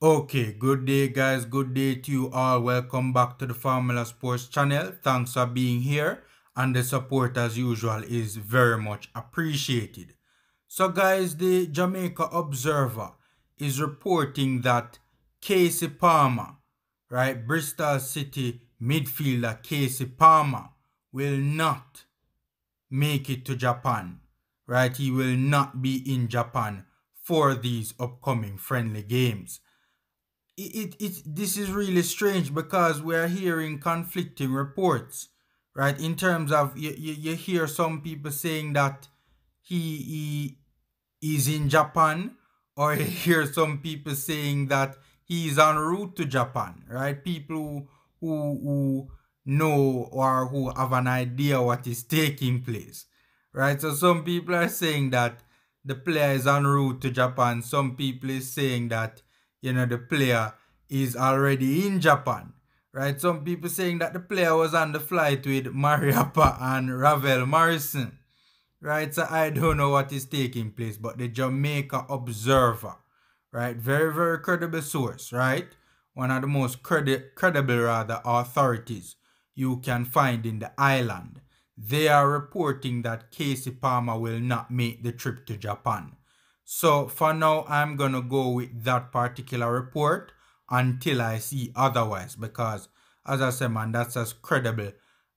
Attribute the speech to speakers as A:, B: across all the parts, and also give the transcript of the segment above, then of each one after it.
A: Okay, good day guys, good day to you all. Welcome back to the Formula Sports channel. Thanks for being here, and the support as usual is very much appreciated. So guys, the Jamaica Observer is reporting that Casey Palmer, right, Bristol City midfielder Casey Palmer will not make it to Japan, right? He will not be in Japan for these upcoming friendly games. This is really strange because we're hearing conflicting reports, right? In terms of you hear some people saying that he is in Japan, or you hear some people saying that he's en route to Japan, right? People who know or who have an idea what is taking place, right? So some people are saying that the player is en route to Japan. Some people is saying that the player is already in Japan, right? Some people saying that the player was on the flight with Mariappa and Ravel Morrison, right? So I don't know what is taking place, but the Jamaica Observer, right? Very, very credible source, right? One of the most credible, rather, authorities you can find in the island. They are reporting that Casey Palmer will not make the trip to Japan. So for now, I'm going to go with that particular report until I see otherwise, because as I said, man, that's as credible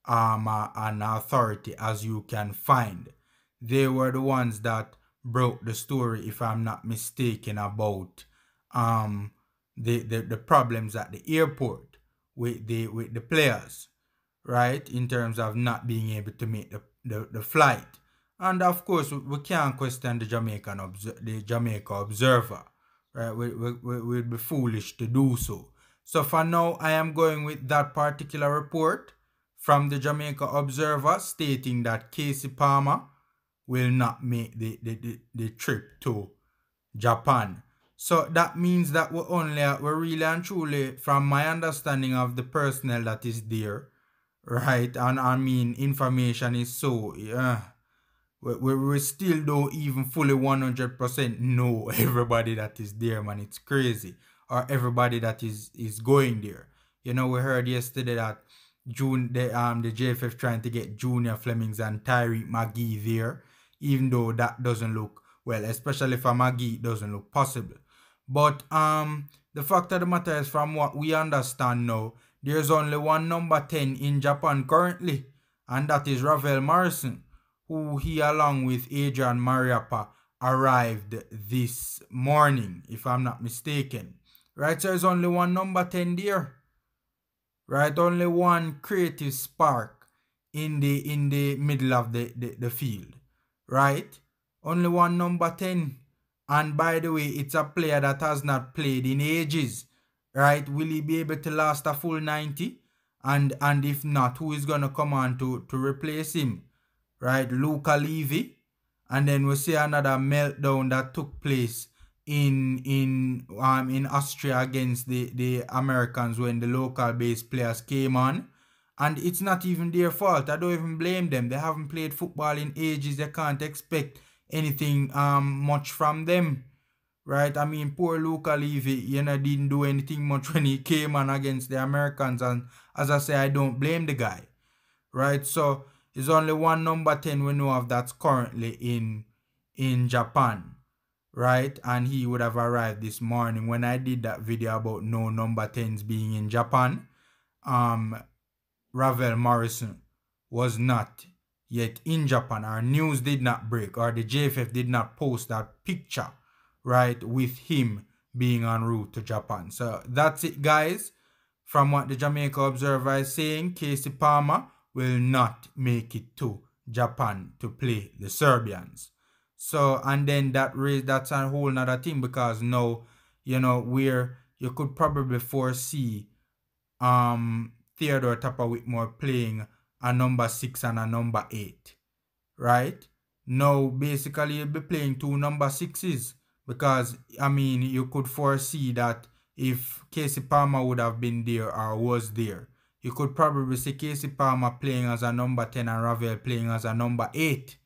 A: an authority as you can find. They were the ones that broke the story, if I'm not mistaken, about the problems at the airport with the players, right? In terms of not being able to make the flight. And of course, we can't question the Jamaica Observer, right? We'd be foolish to do so. So for now, I am going with that particular report from the Jamaica Observer stating that Casey Palmer will not make the trip to Japan. So that means that we're really and truly, from my understanding of the personnel that is there, right? And I mean, information is so, we still don't even fully 100% know everybody that is there, man. It's crazy. Or everybody that is going there. We heard yesterday that the JFF trying to get Junior Flemings and Tyreek McGee there, even though that doesn't look, well, especially for McGee, it doesn't look possible. But the fact of the matter is, from what we understand now, there's only one number 10 in Japan currently, and that is Ravel Morrison, who he, along with Adrian Mariappa, arrived this morning, if I'm not mistaken. Right, so there's only one number 10 there. Right, only one creative spark in the middle of the field. Right? Only one number 10. And by the way, it's a player that has not played in ages. Right? Will he be able to last a full 90? And if not, who is going to come on to replace him? Right? Luca Levy. And then we see another meltdown that took place in Austria against the Americans when the local based players came on. And it's not even their fault. I don't even blame them. They haven't played football in ages. They can't expect anything much from them. Right? I mean, poor Luca Levy, didn't do anything much when he came on against the Americans. And as I say, I don't blame the guy. Right? So there's only one number 10 we know of that's currently in Japan. Right? And he would have arrived this morning. When I did that video about no number 10s being in Japan, Ravel Morrison was not yet in Japan. Our news did not break, or the JFF did not post that picture, right, with him being en route to Japan. So that's it, guys. From what the Jamaica Observer is saying, Casey Palmer will not make it to Japan to play the Serbians. So, and then that's a whole nother thing, because now, where you could probably foresee Theodore Tapper Whitmore playing a number 6 and a number 8, right? Now, basically, you'll be playing two number 6s, because, I mean, you could foresee that if Casey Palmer would have been there or was there, you could probably see Casey Palmer playing as a number 10 and Ravel playing as a number 8,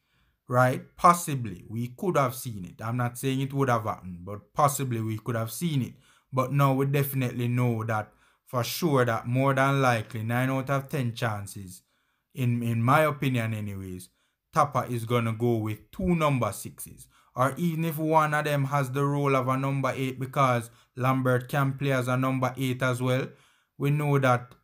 A: right? Possibly, we could have seen it. I'm not saying it would have happened, but possibly we could have seen it. But now we definitely know that for sure that more than likely 9 out of 10 chances, in my opinion anyways, Tapper is going to go with 2 number 6s. Or even if one of them has the role of a number 8 because Lambert can play as a number 8 as well, we know that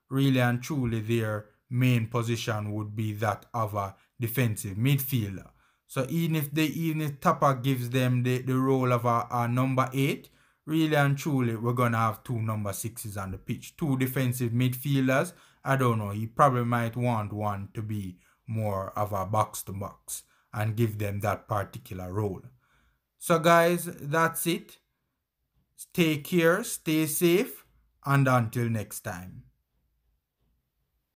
A: really and truly their main position would be that of a defensive midfielder. So even if Tapper gives them the role of a number 8, really and truly we're gonna have 2 number 6s on the pitch. 2 defensive midfielders. I don't know, he probably might want one to be more of a box to box and give them that particular role. So guys, that's it. Take care, stay safe, and until next time.